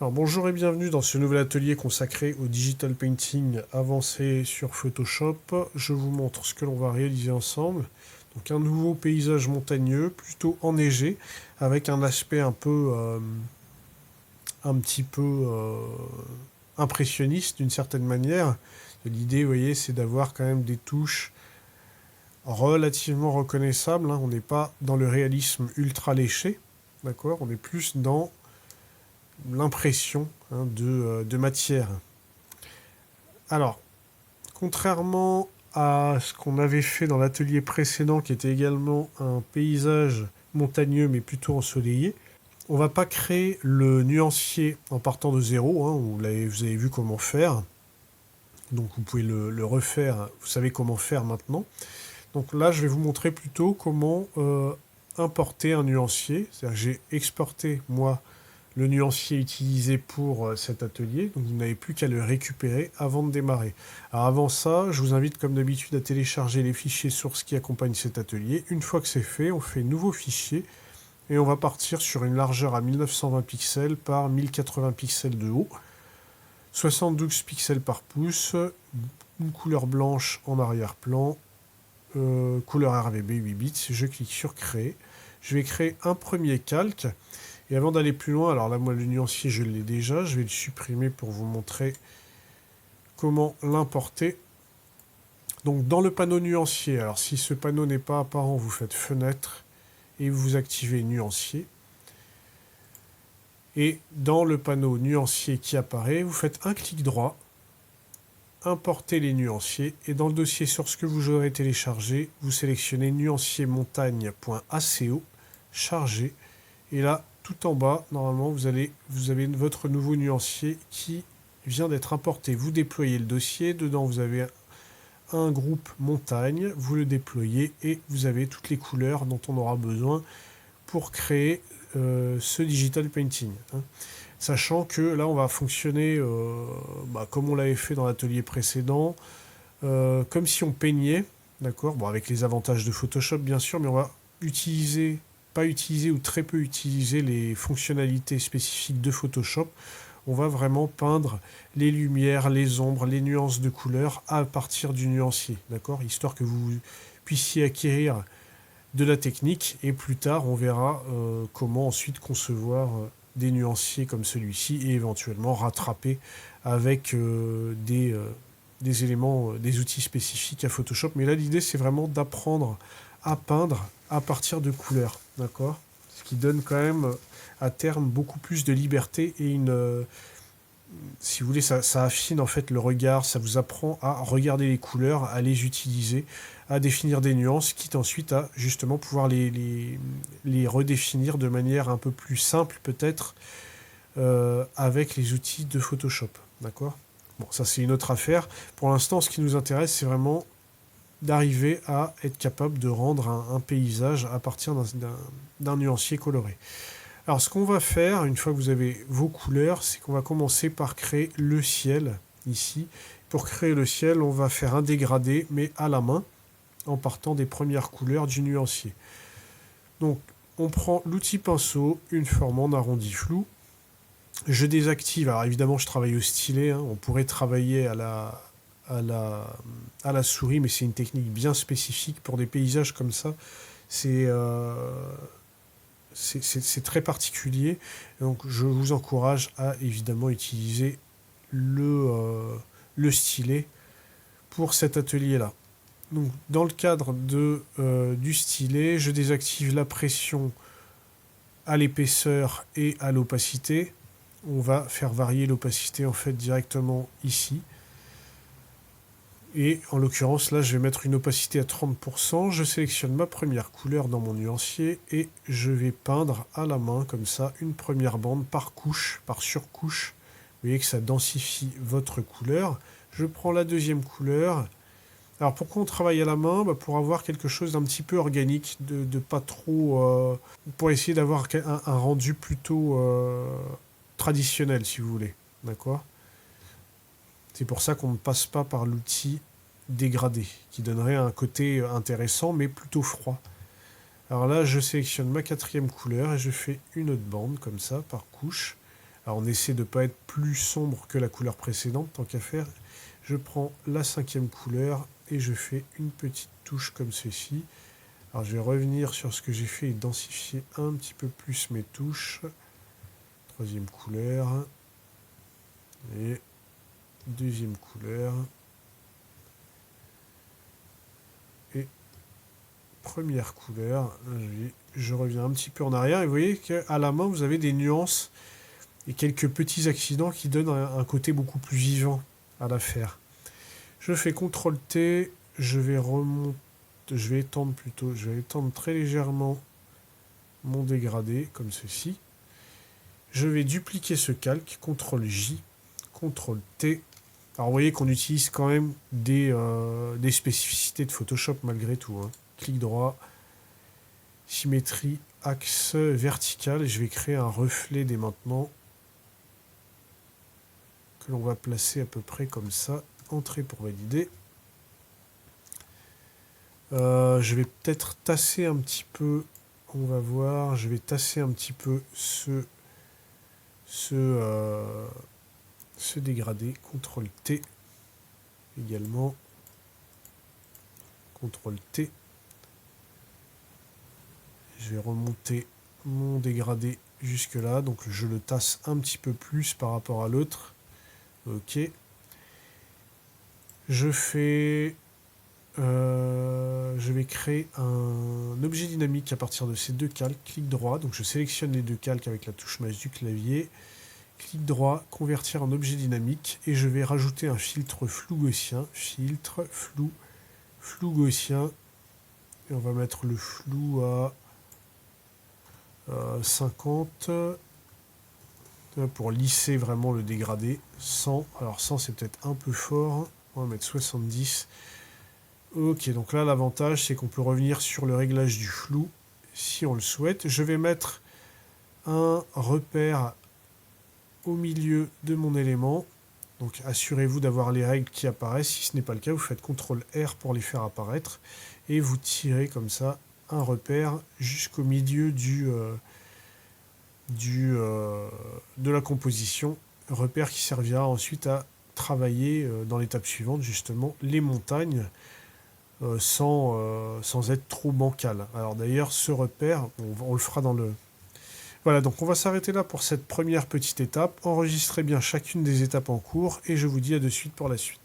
Alors bonjour et bienvenue dans ce nouvel atelier consacré au digital painting avancé sur Photoshop. Je vous montre ce que l'on va réaliser ensemble. Donc un nouveau paysage montagneux, plutôt enneigé, avec un aspect un petit peu impressionniste d'une certaine manière. L'idée, vous voyez, c'est d'avoir quand même des touches relativement reconnaissables, hein. On n'est pas dans le réalisme ultra léché, d'accord. On est plus dans l'impression, hein, de matière. Alors, contrairement à ce qu'on avait fait dans l'atelier précédent, qui était également un paysage montagneux mais plutôt ensoleillé, on va pas créer le nuancier en partant de zéro, hein, vous avez vu comment faire, donc vous pouvez le refaire, vous savez comment faire maintenant. Donc là, je vais vous montrer plutôt comment importer un nuancier. C'est-à-dire que j'ai exporté, moi, le nuancier utilisé pour cet atelier, donc vous n'avez plus qu'à le récupérer avant de démarrer. Alors avant ça, je vous invite comme d'habitude à télécharger les fichiers sources qui accompagnent cet atelier. Une fois que c'est fait, on fait nouveau fichier et on va partir sur une largeur à 1920 pixels par 1080 pixels de haut, 72 pixels par pouce, une couleur blanche en arrière-plan, couleur RGB 8 bits, je clique sur créer. Je vais créer un premier calque. Et avant d'aller plus loin, alors là, moi, le nuancier, je l'ai déjà. Je vais le supprimer pour vous montrer comment l'importer. Donc, dans le panneau nuancier, alors si ce panneau n'est pas apparent, vous faites fenêtre et vous activez nuancier. Et dans le panneau nuancier qui apparaît, vous faites un clic droit, importer les nuanciers. Et dans le dossier source que vous aurez téléchargé, vous sélectionnez nuancier montagne.aco, charger. Et là, tout en bas, normalement, vous avez votre nouveau nuancier qui vient d'être importé. Vous déployez le dossier. Dedans, vous avez un groupe montagne. Vous le déployez et vous avez toutes les couleurs dont on aura besoin pour créer ce digital painting, hein. Sachant que là, on va fonctionner comme on l'avait fait dans l'atelier précédent, comme si on peignait, d'accord, bon, avec les avantages de Photoshop, bien sûr, mais on va pas utiliser ou très peu utiliser les fonctionnalités spécifiques de Photoshop. On va vraiment peindre les lumières, les ombres, les nuances de couleurs à partir du nuancier, d'accord, histoire que vous puissiez acquérir de la technique et plus tard on verra comment ensuite concevoir des nuanciers comme celui-ci et éventuellement rattraper avec des éléments, des outils spécifiques à Photoshop. Mais là, l'idée, c'est vraiment d'apprendre à peindre à partir de couleurs, d'accord. Ce qui donne quand même à terme beaucoup plus de liberté et si vous voulez, ça affine en fait le regard, ça vous apprend à regarder les couleurs, à les utiliser, à définir des nuances, quitte ensuite à justement pouvoir les redéfinir de manière un peu plus simple peut-être avec les outils de Photoshop, d'accord. Bon, ça c'est une autre affaire. Pour l'instant, ce qui nous intéresse, c'est vraiment d'arriver à être capable de rendre un paysage à partir d'un nuancier coloré. Alors ce qu'on va faire, une fois que vous avez vos couleurs, c'est qu'on va commencer par créer le ciel, ici. Pour créer le ciel, on va faire un dégradé, mais à la main, en partant des premières couleurs du nuancier. Donc on prend l'outil pinceau, une forme en arrondi flou. Je désactive, alors évidemment je travaille au stylet, hein. On pourrait travailler à la souris, mais c'est une technique bien spécifique pour des paysages comme ça. C'est c'est très particulier. Donc je vous encourage à évidemment utiliser le stylet pour cet atelier-là. Donc dans le cadre du stylet, je désactive la pression à l'épaisseur et à l'opacité. On va faire varier l'opacité en fait directement ici. Et en l'occurrence, là, je vais mettre une opacité à 30%. Je sélectionne ma première couleur dans mon nuancier et je vais peindre à la main, comme ça, une première bande par couche, par surcouche. Vous voyez que ça densifie votre couleur. Je prends la deuxième couleur. Alors, pourquoi on travaille à la main? Pour avoir quelque chose d'un petit peu organique, de pas trop... pour essayer d'avoir un rendu plutôt traditionnel, si vous voulez. D'accord? C'est pour ça qu'on ne passe pas par l'outil dégradé, qui donnerait un côté intéressant, mais plutôt froid. Alors là, je sélectionne ma quatrième couleur et je fais une autre bande, comme ça, par couche, Alors on essaie de ne pas être plus sombre que la couleur précédente, tant qu'à faire. Je prends la 5e couleur et je fais une petite touche comme ceci. Alors je vais revenir sur ce que j'ai fait et densifier un petit peu plus mes touches. 3e couleur. Et 2e couleur. Et première couleur. Je reviens un petit peu en arrière et vous voyez qu'à la main vous avez des nuances et quelques petits accidents qui donnent un côté beaucoup plus vivant à l'affaire. Je fais CTRL T, je vais étendre très légèrement mon dégradé comme ceci. Je vais dupliquer ce calque, CTRL J, CTRL T. Alors vous voyez qu'on utilise quand même des spécificités de Photoshop malgré tout, hein. Clic droit, symétrie, axe vertical. Je vais créer un reflet dès maintenant que l'on va placer à peu près comme ça. Entrée pour valider. Je vais peut-être tasser un petit peu. On va voir. Je vais tasser un petit peu ce dégradé. CTRL T également. CTRL T. Je vais remonter mon dégradé jusque là. Donc je le tasse un petit peu plus par rapport à l'autre. Ok. Je vais créer un objet dynamique à partir de ces deux calques. Clic droit, donc je sélectionne les deux calques avec la touche masse du clavier. Clic droit, convertir en objet dynamique. Et je vais rajouter un filtre flou gaussien. Filtre, flou gaussien. Et on va mettre le flou à 50. Pour lisser vraiment le dégradé. 100. Alors 100 c'est peut-être un peu fort. On va mettre 70. Ok, donc là l'avantage c'est qu'on peut revenir sur le réglage du flou si on le souhaite. Je vais mettre un repère au milieu de mon élément. Donc assurez-vous d'avoir les règles qui apparaissent. Si ce n'est pas le cas, vous faites CTRL R pour les faire apparaître. Et vous tirez comme ça un repère jusqu'au milieu de la composition. Repère qui servira ensuite à travailler dans l'étape suivante justement les montagnes. Sans être trop bancal. Alors d'ailleurs, ce repère, on le fera dans le... Voilà, donc on va s'arrêter là pour cette première petite étape. Enregistrez bien chacune des étapes en cours et je vous dis à de suite pour la suite.